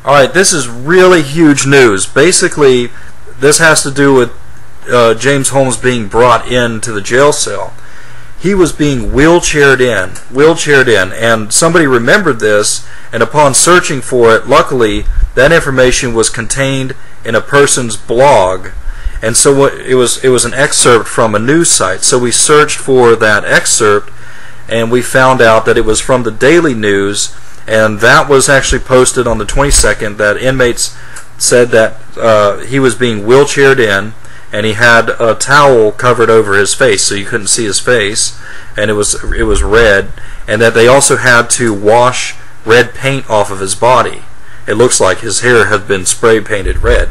Alright, this is really huge news. Basically, this has to do with James Holmes being brought into the jail cell. He was being wheelchaired in, and somebody remembered this, and upon searching for it, luckily, that information was contained in a person's blog, and so it was an excerpt from a news site. So we searched for that excerpt, and we found out that it was from the Daily News, and that was actually posted on the 22nd, that inmates said that he was being wheelchaired in, and he had a towel covered over his face so you couldn't see his face, and it was red, and that they also had to wash red paint off of his body. It looks like his hair had been spray painted red.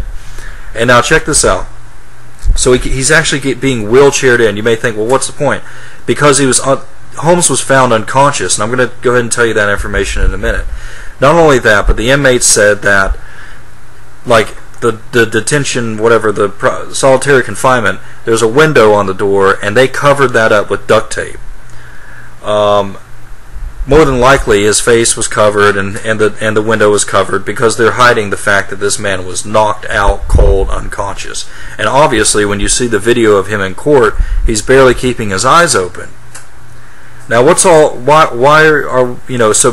And now check this out. So he's actually being wheelchaired in. You may think, well, what's the point? Because Holmes was found unconscious, and I'm going to go ahead and tell you that information in a minute. Not only that, but the inmates said that, like, the detention, whatever, the solitary confinement, there's a window on the door, and they covered that up with duct tape. More than likely, his face was covered, and the window was covered, because they're hiding the fact that this man was knocked out cold, unconscious. And obviously, when you see the video of him in court, he's barely keeping his eyes open. Now, so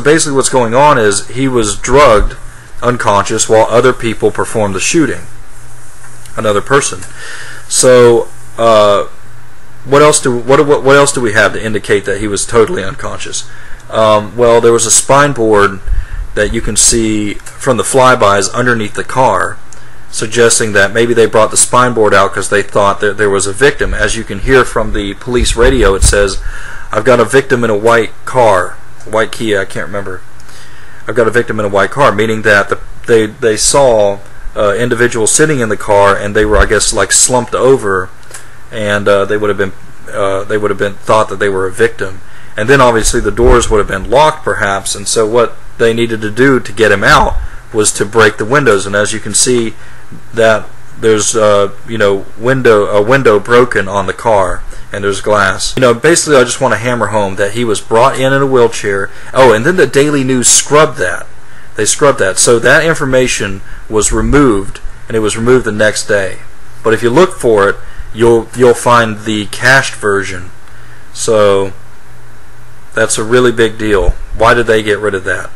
basically what's going on is he was drugged unconscious while other people performed the shooting, another person. So what else do we have to indicate that he was totally unconscious? Well, there was a spine board that you can see from the flybys underneath the car, suggesting that maybe they brought the spine board out because they thought that there was a victim. As you can hear from the police radio, it says, "I've got a victim in a white car," white Kia, I can't remember. "I've got a victim in a white car," meaning that they saw individuals sitting in the car, and they were, I guess, like slumped over, and they would have been thought that they were a victim. And then obviously the doors would have been locked, perhaps, and so what they needed to do to get him out was to break the windows. And as you can see, that there's a window broken on the car, and there's glass. Basically, I just want to hammer home that he was brought in a wheelchair. Oh, and then the Daily News scrubbed that. They scrubbed that, so that information was removed, and it was removed the next day. But if you look for it, you'll find the cached version. So that's a really big deal. Why did they get rid of that?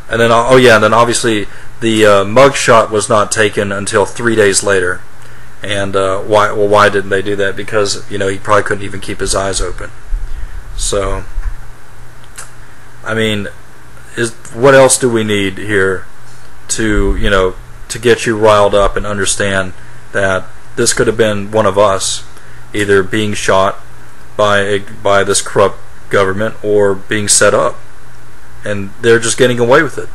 And then, and then obviously the mugshot was not taken until 3 days later. And why didn't they do that? Because he probably couldn't even keep his eyes open. So, I mean, what else do we need here to to get you riled up and understand that this could have been one of us, either being shot by this corrupt government or being set up, and they're just getting away with it.